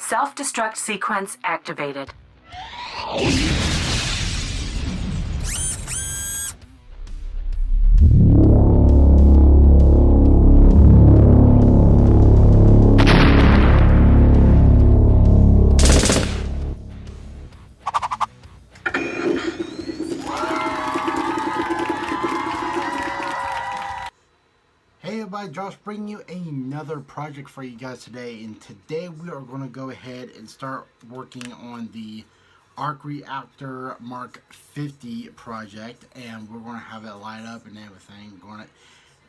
Self-destruct sequence activated. Hey everybody, Josh bringing you another project for you guys today, and today we are going to go ahead and start working on the Reactor Mark 50 project, and we're going to have it light up and everything. We're going to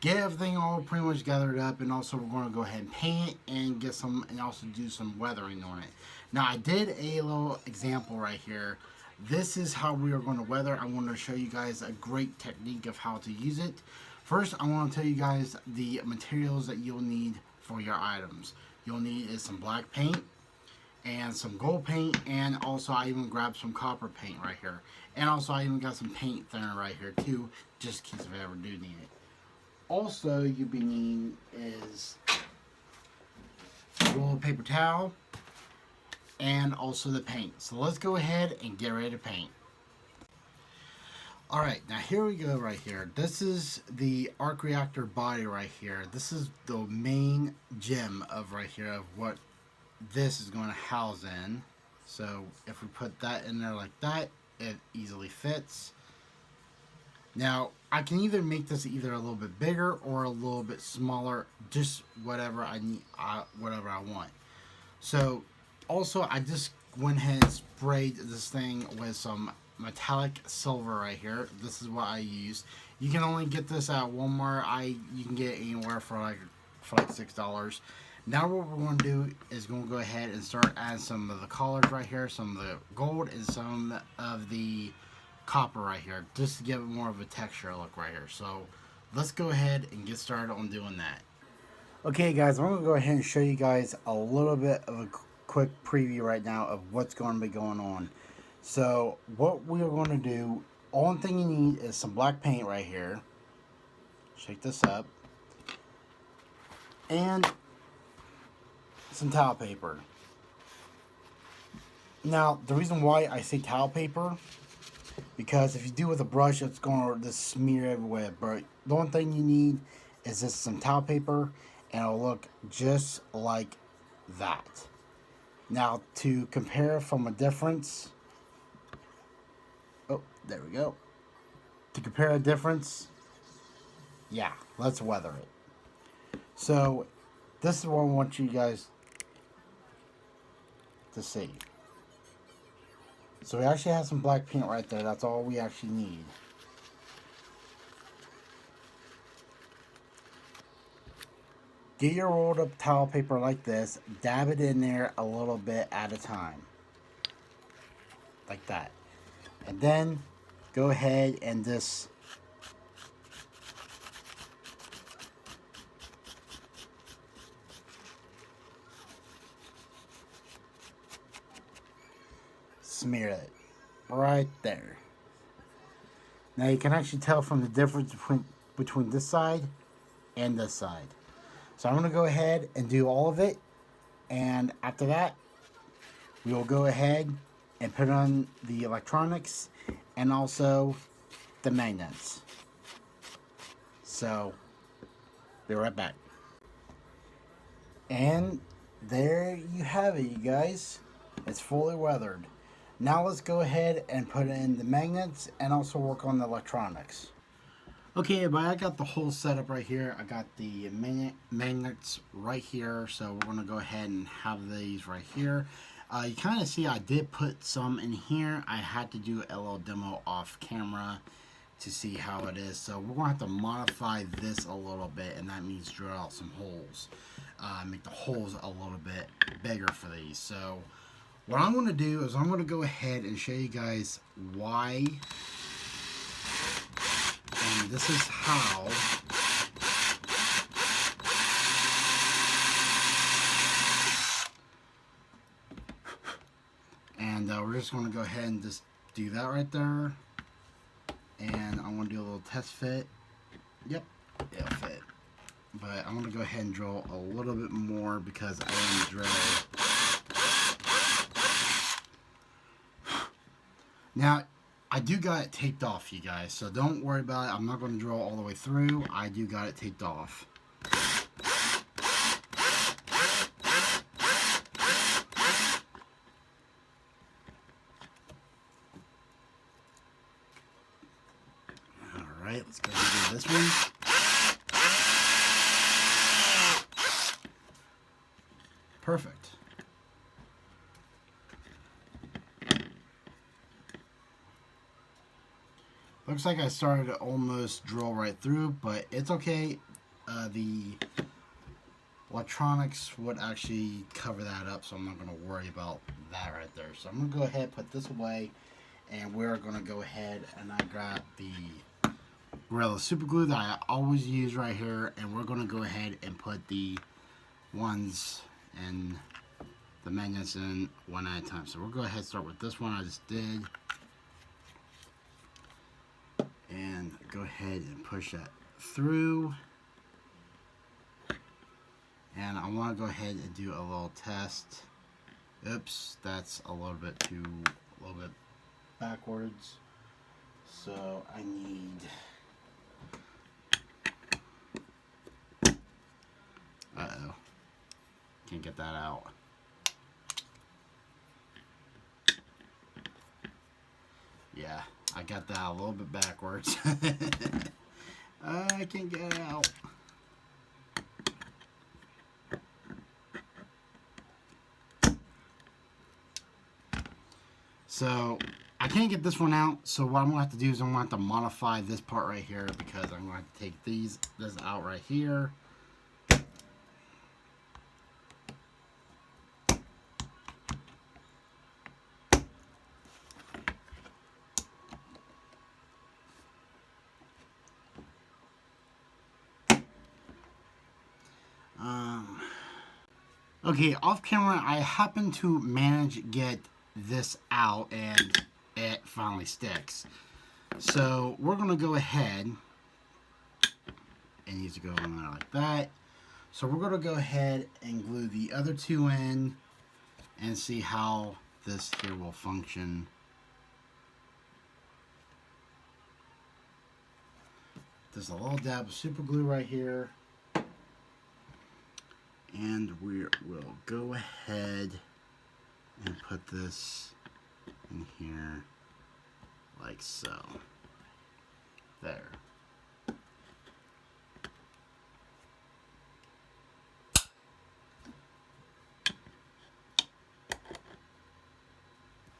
get everything all pretty much gathered up, and also we're going to go ahead and paint it and get some, and also do some weathering on it. Now I did a little example right here. This is how we are going to weather. I'm going to show you guys a great technique of how to use it. First, I want to tell you guys the materials that you'll need for your items. You'll need is some black paint and some gold paint, and also I even grabbed some copper paint right here. And also I even got some paint thinner right here too, just in case if I ever do need it. Also, you'll be needing is a roll of paper towel and also the paint. So let's go ahead and get ready to paint. Alright, now here we go right here. This is the arc reactor body right here. This is the main gem of right here of what this is going to house in. So if we put that in there like that, it easily fits. Now I can either make this either a little bit bigger or a little bit smaller, just whatever I need, whatever I want. So also I just went ahead and sprayed this thing with some metallic silver right here. This is what I use. You can only get this at Walmart. You can get it anywhere for like $6. Now what we're going to do is going to go ahead and start adding some of the colors right here, some of the gold and some of the copper right here, just to give it more of a texture look right here. So let's go ahead and get started on doing that. Okay guys, I'm going to go ahead and show you guys a little bit of a quick preview right now of what's going to be going on. So what we are going to do, only thing you need is some black paint right here. Shake this up. And some towel paper. Now, the reason why I say towel paper, because if you do it with a brush, it's going to just smear everywhere. But the only thing you need is just some towel paper, and it'll look just like that. Now, to compare from a difference, oh, there we go. To compare a difference, yeah, let's weather it. So, this is what I want you guys to see. So we actually have some black paint right there. That's all we actually need. Get your rolled up towel paper like this. Dab it in there a little bit at a time. Like that. And then go ahead and just smear it right there. Now you can actually tell from the difference between this side and this side. So I'm going to go ahead and do all of it, and after that we will go ahead and put on the electronics and also the magnets. So be right back. And there you have it, you guys. It's fully weathered. Now let's go ahead and put in the magnets and also work on the electronics. Okay, everybody, I got the whole setup right here. I got the magnets right here, so we're going to go ahead and have these right here. You kind of see I did put some in here. I had to do a little demo off camera to see how it is. So we're going to have to modify this a little bit, and that means drill out some holes. Make the holes a little bit bigger for these. So what I'm going to do is I'm going to go ahead and show you guys why. And this is how. And we're just going to go ahead and just do that right there. And I'm going to do a little test fit. Yep, it'll fit. But I'm going to go ahead and drill a little bit more because I want to drill Now, I do got it taped off, you guys, so don't worry about it. I'm not going to drill all the way through. I do got it taped off. Alright, let's go ahead and do this one. Perfect. Looks like I started to almost drill right through, but it's okay. The electronics would actually cover that up, so I'm not going to worry about that right there. So I'm going to go ahead and put this away, and we're going to go ahead and I grab the Gorilla Super Glue that I always use right here, and we're going to go ahead and put the ones and the magnets in one at a time. So we'll go ahead and start with this one I just did. And go ahead and push that through. And I want to go ahead and do a little test. Oops, that's a little bit backwards. So I need can't get that out. Yeah, I got that a little bit backwards. I can't get it out. So I can't get this one out, so what I'm going to have to do is I'm going to have to modify this part right here, because I'm going to have to take this out right here. Okay, off camera, I happen to manage to get this out, and it finally sticks. So we're going to go ahead, it needs to go in there like that. So we're going to go ahead and glue the other two in and see how this here will function. There's a little dab of super glue right here. And we will go ahead and put this in here like so. There.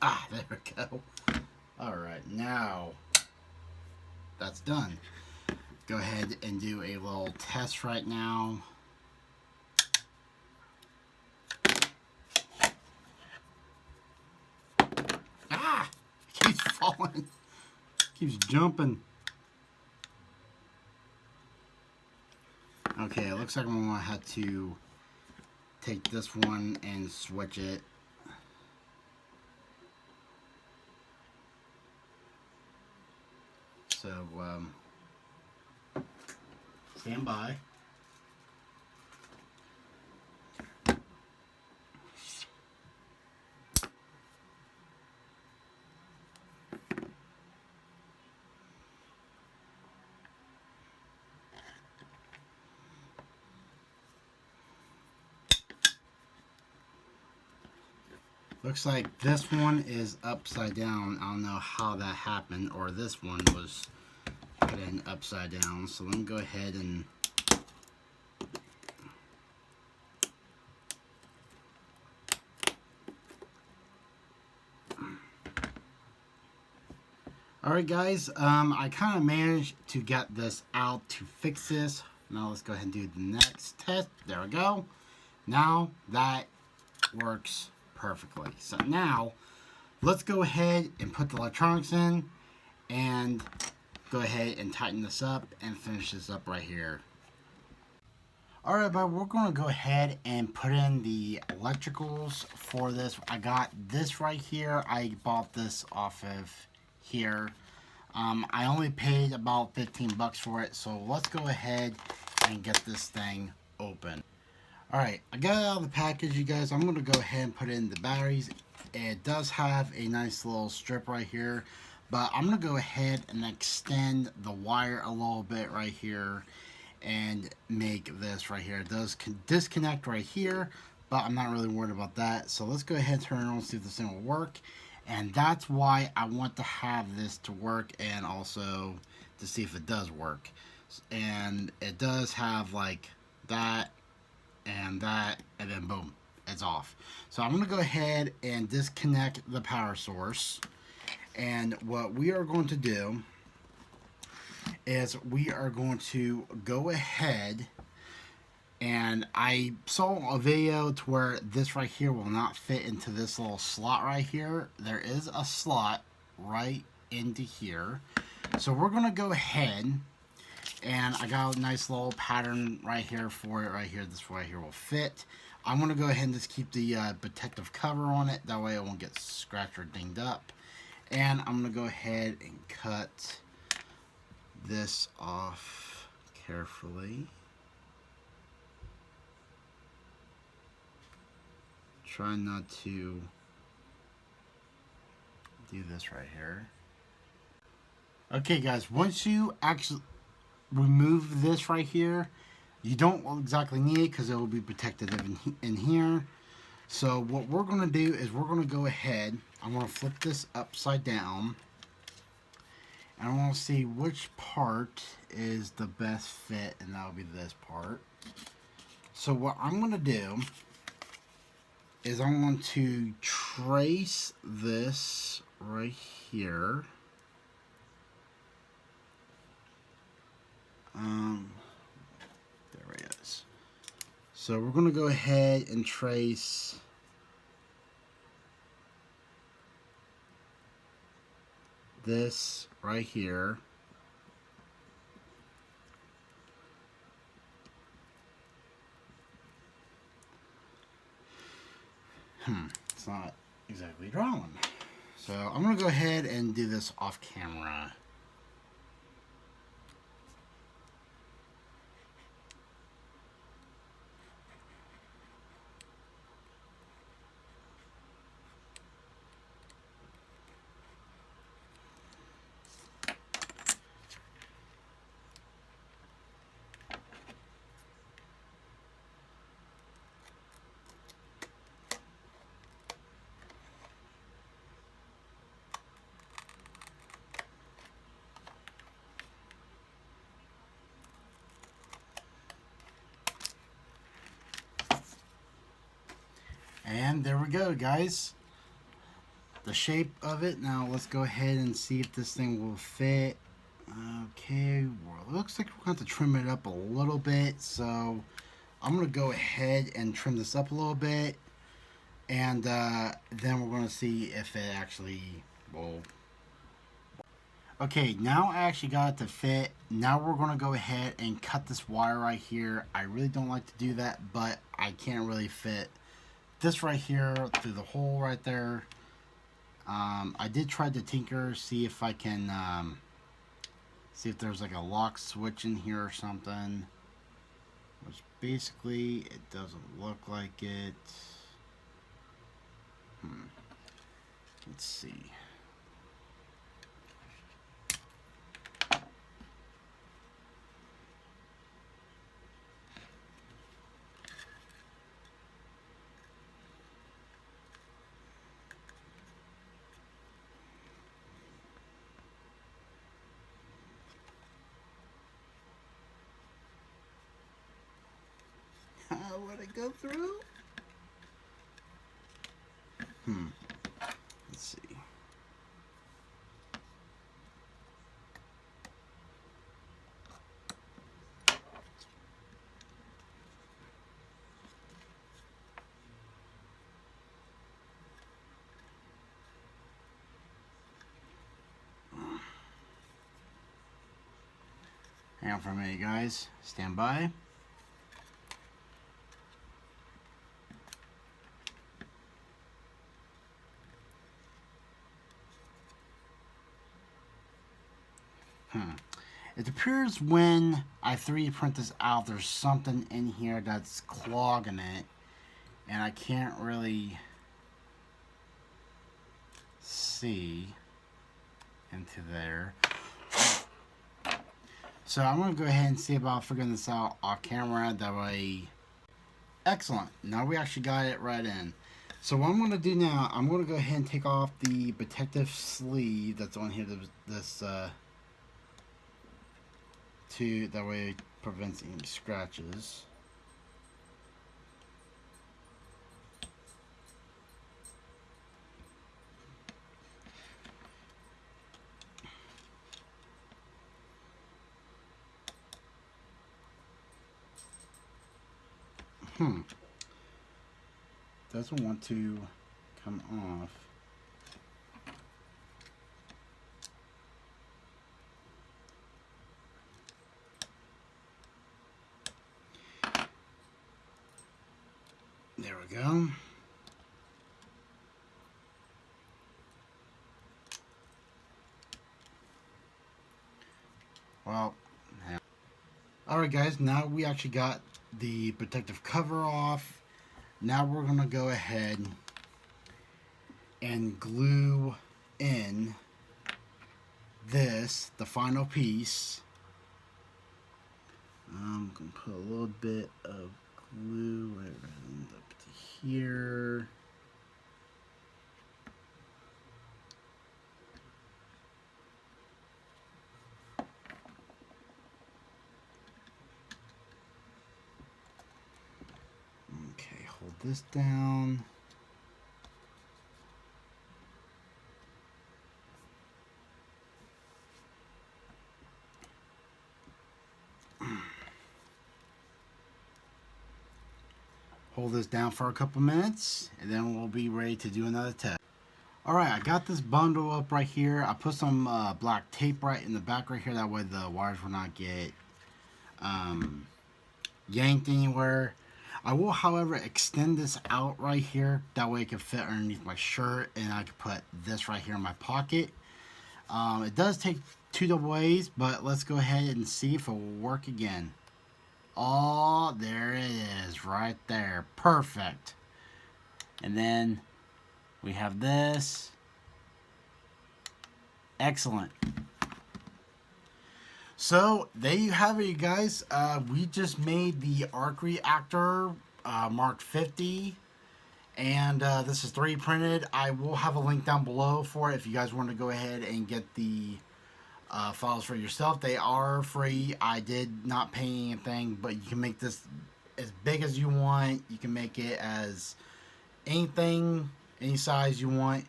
Ah, there we go. Alright, now that's done. Go ahead and do a little test right now. Keeps falling. Keeps jumping. Okay, it looks like I'm going to have to take this one and switch it. So, stand by. Looks like this one is upside down. I don't know how that happened, or this one was put in upside down. So let me go ahead and alright guys, I kind of managed to get this out to fix this. Now let's go ahead and do the next test. There we go. Now that works perfectly. So now let's go ahead and put the electronics in and go ahead and tighten this up and finish this up right here. Alright, but we're going to go ahead and put in the electricals for this. I got this right here. I bought this off of here. I only paid about 15 bucks for it, so let's go ahead and get this thing open. Alright, I got it out of the package, you guys. I'm going to go ahead and put in the batteries It does have a nice little strip right here, but I'm going to go ahead and extend the wire a little bit right here and make this right here. It does disconnect right here, but I'm not really worried about that. So let's go ahead and turn it on and see if this thing will work. And that's why I want to have this to work, and also to see if it does work. And it does have like that, and then boom, it's off. So I'm going to go ahead and disconnect the power source. And what we are going to do is we are going to go ahead, and I saw a video to where this right here will not fit into this little slot right here. There is a slot right into here. So we're going to go ahead, and I got a nice little pattern right here for it right here. This right here will fit. I'm going to go ahead and just keep the protective cover on it. That way it won't get scratched or dinged up. And I'm going to go ahead and cut this off carefully. Try not to do this right here. Okay guys, once you actually remove this right here, you don't exactly need it because it will be protected in here. So what we're going to do is we're going to go ahead, I'm going to flip this upside down, and I want to see which part is the best fit, and that will be this part. So what I'm going to do is I'm going to trace this right here. There it is. So we're going to go ahead and trace this right here. It's not exactly drawn. So I'm going to go ahead and do this off camera. And there we go, guys. The shape of it. Now let's go ahead and see if this thing will fit. Okay, well, it looks like we're going to have to trim it up a little bit. So I'm going to go ahead and trim this up a little bit. And then we're going to see if it actually will. Okay, now I actually got it to fit. Now we're going to go ahead and cut this wire right here. I really don't like to do that, but I can't really fit this right here through the hole right there. I did try to tinker, see if I can see if there's like a lock switch in here or something, which basically it doesn't look like it. Let's see. Would it go through? Let's see. Hang on for a minute, guys. Stand by. It appears when I 3D print this out, there's something in here that's clogging it, and I can't really see into there. So I'm going to go ahead and see about figuring this out off camera. That way, excellent. Now we actually got it right in. So what I'm going to do now, I'm going to go ahead and take off the protective sleeve that's on here. That way it prevents any scratches. Doesn't want to come off. There we go. Well, alright guys, now we actually got the protective cover off. Now we're going to go ahead and glue in this, the final piece. I'm going to put a little bit of glue right up to here. Okay, hold this down. Hold this down for a couple minutes, and then we'll be ready to do another test. Alright, I got this bundle up right here. I put some black tape right in the back right here. That way the wires will not get yanked anywhere. I will, however, extend this out right here. That way it can fit underneath my shirt, and I can put this right here in my pocket. It does take 2 double A's, but let's go ahead and see if it will work again. Oh, there it is right there. Perfect. And then we have this. Excellent. So there you have it, you guys. We just made the arc reactor Mark 50, and this is 3D printed. I will have a link down below for it if you guys want to go ahead and get the files for yourself. They are free. I did not pay anything, but you can make this as big as you want. You can make it as anything, any size you want.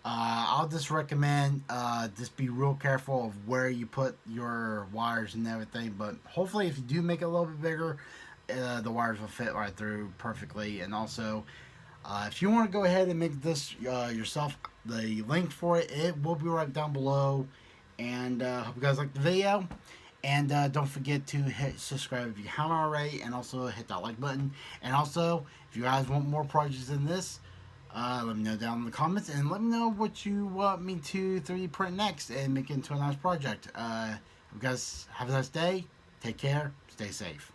I'll just recommend just be real careful of where you put your wires and everything, but hopefully if you do make it a little bit bigger, the wires will fit right through perfectly. And also if you want to go ahead and make this yourself, the link for it will be right down below. And hope you guys liked the video, and don't forget to hit subscribe if you haven't already, and also hit that like button. And also, if you guys want more projects than this, let me know down in the comments, and let me know what you want me to 3D print next and make it into a nice project. You guys have a nice day. Take care. Stay safe.